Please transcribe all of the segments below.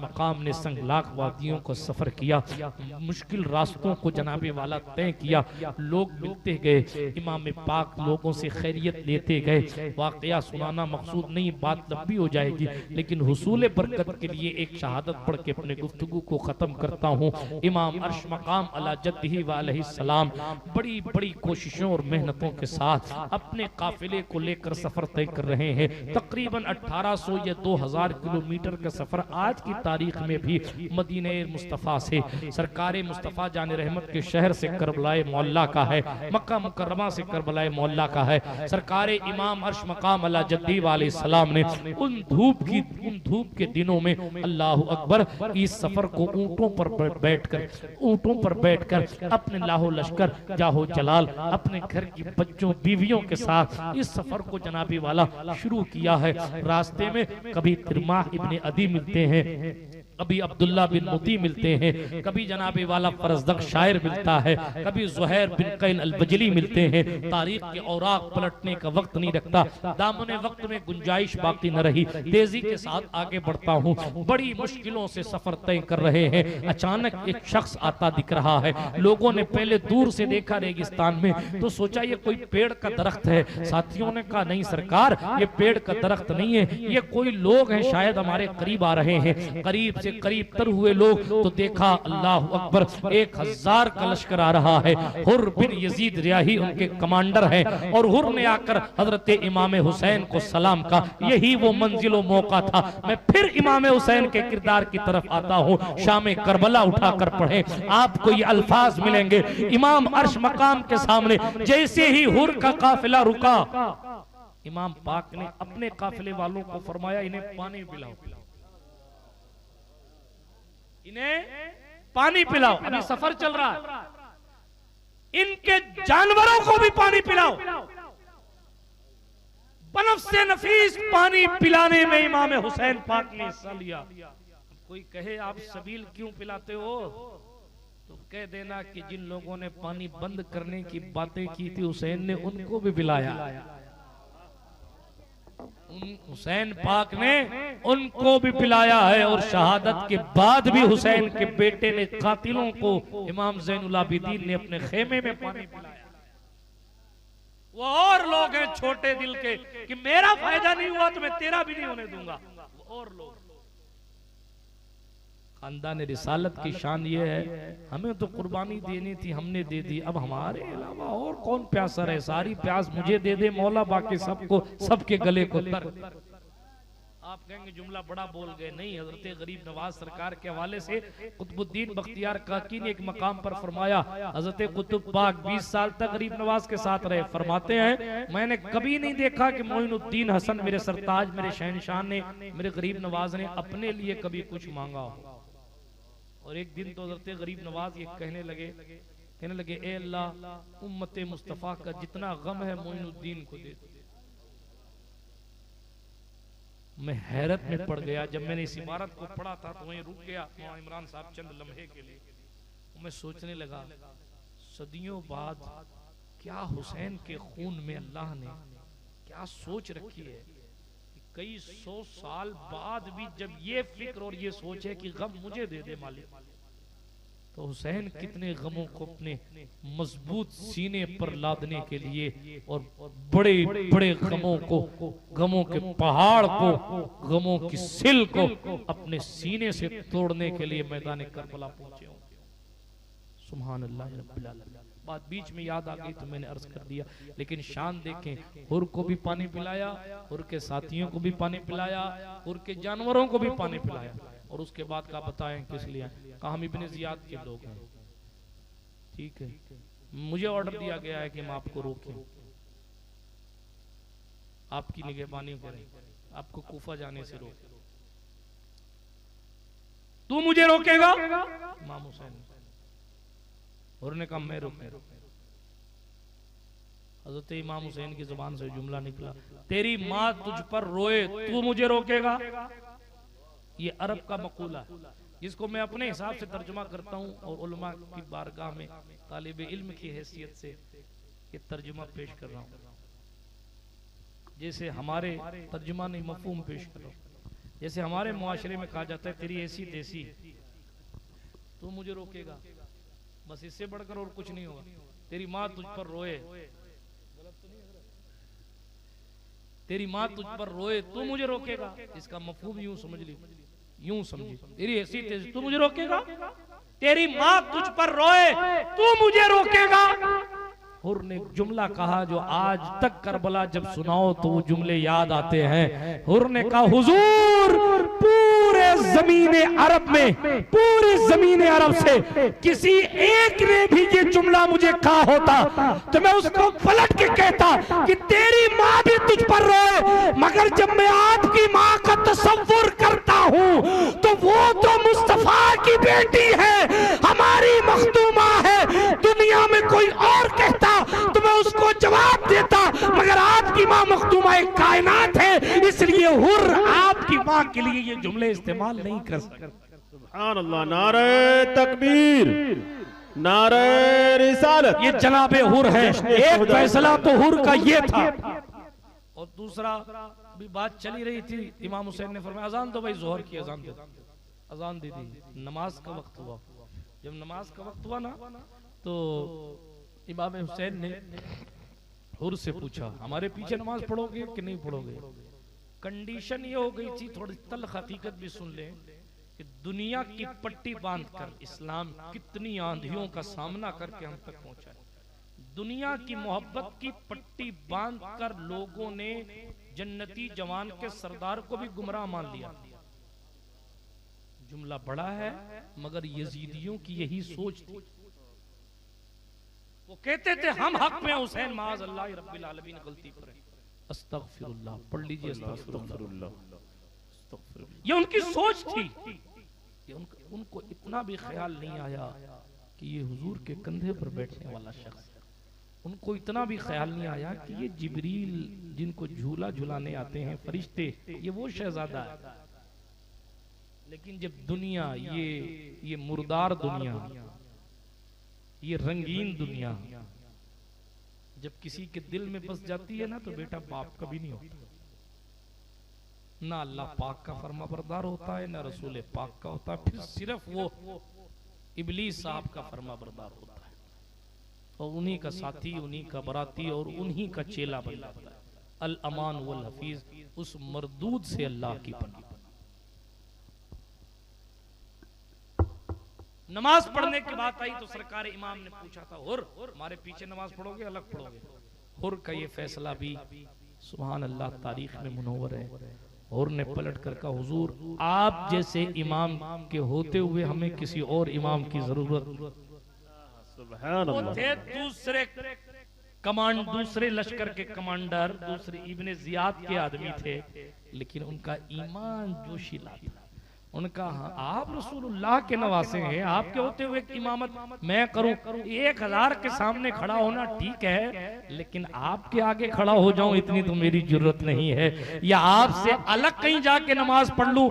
मकाम ने संगलाख वादियों को सफर किया, मुश्किल रास्तों को जनाबे वाला तय किया, लोग मिलते गए, इमाम पाक लोगों से खैरियत लेते गए। वाकया सुनाना मकसूद नहीं, बात लंबी हो जाएगी, लेकिन हुसूल बरकत के लिए एक शहादत पढ़ के अपने गुफ्तगू को खत्म करता हूँ। इमाम अर्श मकाम अला जद्दिही व अलैहिस्सलाम बड़ी बड़ी कोशिशों और मेहनतों के साथ अपने काफिले को लेकर सफर तय कर रहे हैं। तकरीबन 1800 या 2000 किलोमीटर का सफर आज की तारीख में भी मदीने मुस्तफ़ा से, सरकारे मुस्तफ़ा जान रहमत के शहर से करबलाए मौला का है, मक्का मुकर्रमा से करबलाए मौला का है। सरकारे इमाम अर्श मकाम अला जद्दी वाले सलाम ने उन धूप के दिनों में अल्लाह अकबर इस सफर को ऊंटों पर बैठकर अपने लाहो लश्कर जाहो जलाल अपने घर की बच्चों बीवियों के साथ इस सफर को जनाबी वाला शुरू किया है। रास्ते में कभी तिरमाह इब्ने अदी मिलते हैं, कभी अब्दुल्ला बिन मुती मिलते हैं, कभी जनाबे वाला फरजदक शायर मिलता है, कभी ज़ुहैर बिन कैन अल-बजली मिलते हैं। तारीख के औराक पलटने का वक्त नहीं रखता, दामने वक्त में गुंजाइश बाकी न रही, तेजी के साथ आगे बढ़ता हूँ। बड़ी मुश्किलों से सफर तय कर रहे हैं, अचानक एक शख्स आता दिख रहा है। लोगों ने पहले दूर से देखा रेगिस्तान में तो सोचा ये कोई पेड़ का दरख्त है। साथियों ने कहा नहीं सरकार, ये पेड़ का दरख्त नहीं है, ये कोई लोग हैं, शायद हमारे करीब आ रहे हैं। करीब से करीब तर हुए लोग तो देखा अल्लाह अकबर 1000 का लश्कर आ रहा है। हुर बिन यजीद रियाही उनके कमांडर हैं और हुर ने आकर हजरत इमाम हुसैन को सलाम का। यही वो मंजिलो मौका था। मैं फिर इमाम हुसैन के किरदार की तरफ आता हूँ। शाम करबला उठाकर पढ़े, आपको ये अल्फाज मिलेंगे। इमाम अर्श मकाम के सामने जैसे ही हुर का काफिला रुका, इमाम पाक ने अपने काफिले वालों को फरमाया इन्हें पानी पिलाओ, इन्हें पानी पिलाओ, अभी सफर चल रहा है, इनके जानवरों को भी पानी पिलाओ। बनफ से नफीस पानी पिलाने में इमाम हुसैन पाक ने हिस्सा लिया। कोई कहे आप सबील क्यों पिलाते हो, तो कह देना कि जिन लोगों ने पानी बंद करने की बातें की थी हुसैन ने उनको भी पिलाया, हुसैन पाक ने उनको भी पिलाया है। और शहादत के बाद भी हुसैन के बेटे ने कातिलों को इमाम ज़ैनुल आबिदीन ने अपने खेमे में पानी पिलाया। वो और लोग हैं छोटे दिल के कि मेरा फायदा नहीं हुआ तो मैं तेरा भी नहीं होने दूंगा। वो और लोग, खानदान रिसालत की शान ये है, हमें तो कुर्बानी देनी थी हमने दे दी, अब हमारे अलावा और कौन प्यासा रहे, सारी प्यास मुझे दे दे मौला, बाकी सबको सबके गले को तर। आप कहेंगे जुमला बड़ा बोल गए, नहीं, हजरत गरीब नवाज सरकार के हवाले से कुतुबुद्दीन बख्तियार काकी ने एक मकाम पर फरमाया, हजरत कुतुब पाक 20 साल तक गरीब नवाज के साथ रहे। फरमाते हैं मैंने कभी नहीं देखा कि मोइनुद्दीन हसन मेरे सरताज मेरे शहनशाह ने मेरे गरीब नवाज ने अपने लिए कभी कुछ मांगा हो। और एक दिन तो हजरत गरीब नवाज ये कहने लगे ए अल्लाह उम्मत मुस्तफ़ा का जितना गम है मोइनुद्दीन को दे। मैं हैरत में पड़ गया जब मैंने इस इबारत को पढ़ा था तो वहीं रुक गया इमरान साहब चंद लम्हे के लिए। मैं सोचने लगा सदियों बाद क्या हुसैन के खून में अल्लाह ने क्या सोच रखी है। कई 100 साल बाद भी जब ये फिक्र और ये सोच है कि गम मुझे दे दे मालिक, तो हुसैन कितने गमों को अपने मजबूत सीने पर लादने के लिए और बड़े बड़े गमों के पहाड़ को, गमों की सिल को अपने सीने से तोड़ने के लिए मैदान करबला पहुंचे हों। सुभान अल्लाह रब्बिल आलमीन। बात बीच में याद आ गई तो मैंने अर्ज कर दिया, लेकिन शान देखें, हुर को भी पानी पिलाया, हुर के साथियों को भी पानी पिलाया, हुर के जानवरों को भी पानी पिलाया। और उसके बाद का बताएं किस लिए, कहा हम इब्ने जियाद के लोग हैं, ठीक है, मुझे ऑर्डर दिया गया है कि मैं आपको रोकूं, आपकी निगहबानी करें, आपको कूफा जाने से रोक। तू मुझे रोकेगा? इमाम हुसैन और ने कहा मैं रोके। हजरत इमाम हुसैन की जुबान से जुमला निकला, तेरी माँ तुझ पर रोए तू मुझे रोकेगा। ये अरब का मकूला है जिसको मैं अपने हिसाब से तर्जुमा करता हूँ और उलमा की बारगाह में तालिब इल्म की हैसियत से ये तर्जुमा पेश कर रहा हूँ, जैसे हमारे तर्जुमा नहीं मफहूम पेश कर रहा हूँ। जैसे हमारे मुआशरे में कहा जाता है तेरी ऐसी देसी, तू मुझे रोकेगा, बस इससे बढ़कर और कुछ नहीं होगा। तेरी माँ तुझ पर रोए, तेरी माँ तुझ पर रोए तू मुझे रोकेगा, इसका मफहूम यूं समझ ली, यूं समझी, तेरी ऐसी तेज तू मुझे रोकेगा, तेरी माँ तुझ पर रोए तू मुझे रोकेगा। हुर ने जुमला कहा जो आज तक करबला जब सुनाओ तो वो जुमले याद आते हैं। हुर ने कहा हुजूर पूरे जमीने अरब में, पूरी जमीने अरब से किसी एक ने भी ये जुमला मुझे कहा होता तो मैं उसको पलट के कहता कि तेरी माँ भी तुझ पर रोए, मगर जब मैं आपकी माँ का तसव्वुर करता हूँ तो वो तो मुस्तफा की बेटी है, हमारी मखदूमा है, दुनिया में कोई और कहता तो मैं उसको जवाब देता, मगर आपकी माँ मखदूमा एक कायनात है, इसलिए हुर आपकी माँ के लिए ये जुमले इस्तेमाल नहीं कर सकते। सुभान अल्लाह, नारे तकबीर, नारे रिसालत। ये जनाबे हुर है। एक फैसला तो हुर का ये था, और दूसरा भी बात चली रही थी, इमाम हुसैन ने फरमाया अजान दो भाई, जोहर की अजान दे, अजान दे दी, नमाज का वक्त हुआ। जब नमाज का वक्त हुआ ना तो इमाम हुसैन ने हुर से पूछा हमारे पीछे नमाज पढ़ोगे कि नहीं पढ़ोगे। कंडीशन ये हो गई थी, थोड़ी तल्ख हकीकत भी सुन ले, कि दुनिया की पट्टी बांधकर इस्लाम कितनी आंधियों का सामना करके हम तक पहुंचा है। दुनिया की मोहब्बत की पट्टी बांधकर लोगों ने जन्नती जवान के सरदार को भी गुमराह मान लिया। जुमला बड़ा है, मगर यजीदियों की यही सोच थी। वो कहते थे हम हक में, हुसैन माज अल्लाह रब्बिल आलमीन गलती पर है। अस्तगफिरुल्लाह पढ़ लीजिए, अस्तगफिरुल्लाह। ये उनकी सोच थी। ये उनको इतना भी ख्याल नहीं आया कि ये हुजूर के कंधे पर बैठने वाला शख्स, उनको इतना भी ख्याल नहीं आया कि ये जिब्रील जिनको झूला झुलाने आते हैं फरिश्ते, ये वो शहजादा है। लेकिन जब दुनिया ये मुर्दार दुनिया, ये रंगीन दुनिया जब किसी के दिल में बस जाती है ना तो बेटा बाप कभी नहीं होता। ना अल्लाह पाक का फरमा बरदार होता है, ना रसूल पाक का होता है, फिर सिर्फ वो इबलीस साहब का फरमा बरदार होता है, और उन्हीं का साथी, उन्हीं का बराती और उन्हीं का चेला बन जाता है। अल अमान वल हफीज, उस मरदूद से अल्लाह की पनाह। नमाज पढ़ने की बात आई तो सरकार इमाम ने पूछा था हुर हमारे पीछे नमाज पढ़ोगे अलग पढ़ोगे। हुर का ये फैसला भी सुभान अल्लाह तारीख में मुनव्वर है। हुर ने पलट कर कहा हुजूर आप जैसे इमाम के होते हुए हमें किसी और इमाम की जरूरत। वो थे दूसरे कमांड, दूसरे लश्कर के कमांडर, दूसरे इब्ने जियाद के आदमी थे, लेकिन उनका ईमान जोशीला था। उनका आप रसूलुल्लाह के नवासे हैं, आपके होते हुए इमामत मैं करूं, 1000 के सामने खड़ा होना ठीक है, लेकिन आपके आगे खड़ा हो जाऊं इतनी तो मेरी जरूरत नहीं है, या आपसे अलग कहीं जाके नमाज पढ़ लूं,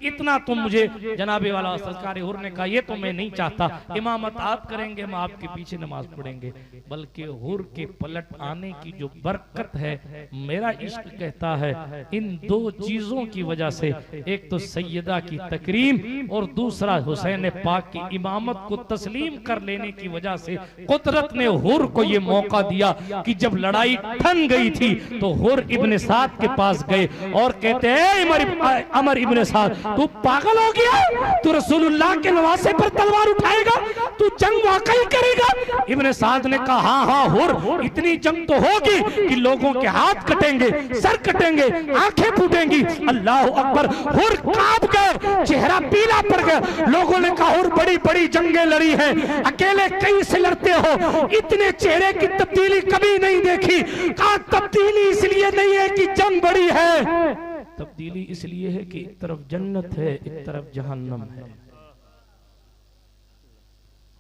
इतना तो मुझे जनाबे वाला सरकार हुर ने कहा ये तो मैं नहीं चाहता, इमामत आप करेंगे हम आपके पीछे नमाज पढ़ेंगे। बल्कि हुर के पलट आने की जो बरकत है, मेरा इश्क कहता है इन दो चीजों की वजह से, एक तो सैयदा की तकरीम और दूसरा हुसैन पाक की इमामत को तस्लीम कर लेने की वजह से कुदरत ने हुर को यह मौका दिया कि जब लड़ाई ठन गई थी तो हुर इब्ने साद के पास गए और कहते हैं अमर इब्ने साद तू पागल हो गया, तू रसूलुल्लाह के नवासे पर तलवार उठाएगा, तू जंग वाकई करेगा। इब्ने साद ने कहा हाँ हाँ हुर, इतनी जंग तो होगी कि लोगों के हाथ कटेंगे, सर कटेंगे, आंखें फूटेंगी। अल्लाह अकबर। हुर कांप गए, चेहरा पीला पड़ गया। लोगों ने कहा और बड़ी बड़ी जंगें लड़ी हैं, अकेले कहीं से लड़ते हो, इतने चेहरे की तब्दीली कभी नहीं देखी। कहा तब्दीली इसलिए नहीं है कि जंग बड़ी है, तब्दीली इसलिए है कि एक तरफ जन्नत है, एक तरफ जहन्नम है।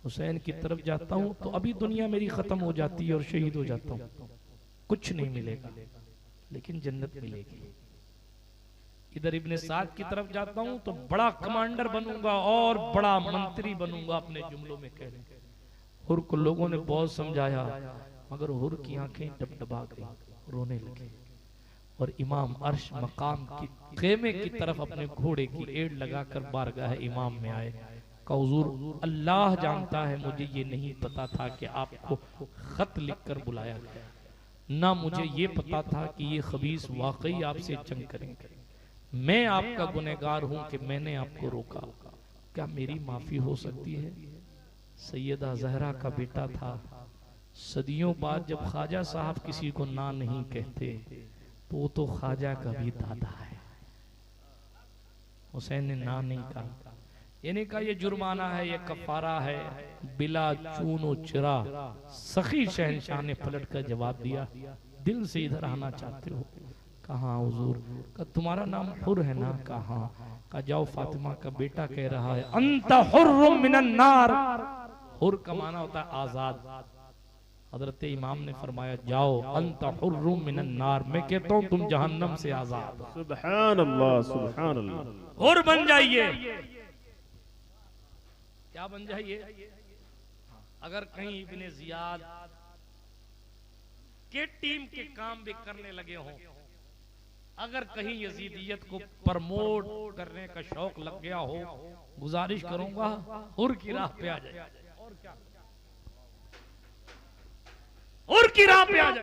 हुसैन की तरफ जाता हूं तो अभी दुनिया मेरी खत्म हो जाती है और शहीद हो जाता हूं, कुछ नहीं मिलेगा लेकिन जन्नत मिलेगी। इधर इब्ने साद की तरफ जाता हूं तो बड़ा कमांडर बनूंगा और बड़ा मंत्री बनूंगा, अपने जुमलों में कह रहे। हुर को लोगों ने बहुत समझाया, मगर हुर की आंखें डबडबा गई, रोने लगे। और इमाम अर्श मकाम की खेमे की तरफ अपने घोड़े की एड़ लगाकर बारगाह इमाम में आए। का हुजूर अल्लाह जानता है मुझे ये नहीं पता था कि आपको खत लिखकर बुलाया गया, ना मुझे ये पता था कि ये खबीस वाकई आपसे जंग करेंगे। मैं आपका गुनहगार हूं कि मैंने आपको रोका, क्या मेरी माफी हो सकती है? सैयदा जहरा का बेटा था। सदियों बाद जब ख्वाजा साहब किसी को ना नहीं कहते तो वो तो ख्वाजा का भी दादा है। हुसैन ने ना नहीं कहा, यानी कहा ये जुर्माना है, ये कफारा है, बिला चूनो चिरा। सखी शहनशाह ने पलट कर जवाब दिया, दिल से इधर आना चाहते हो? कहा हुजूर। का तुम्हारा नाम हुर है ना? कहा। का जाओ फातिमा का बेटा कह रहा है अंत हुर्रुम मिनन नार। हुर का माना होता है आजाद। हजरत इमाम ने फरमाया जाओ अंत हुर्रुम मिनन नार, मैं कहता हूँ तुम जहन्नम से आजाद। सुभान अल्लाह, सुभान अल्लाह। हुर बन जाइए। क्या बन जाइए? अगर कहीं इब्ने जियाद के टीम के काम भी करने लगे हों, अगर कहीं यजीदियत को प्रमोट करने का शौक लग गया हो, गुजारिश करूंगा हुर की राह पे आ जाए। और क्या? हुर की राह पे आ जाए।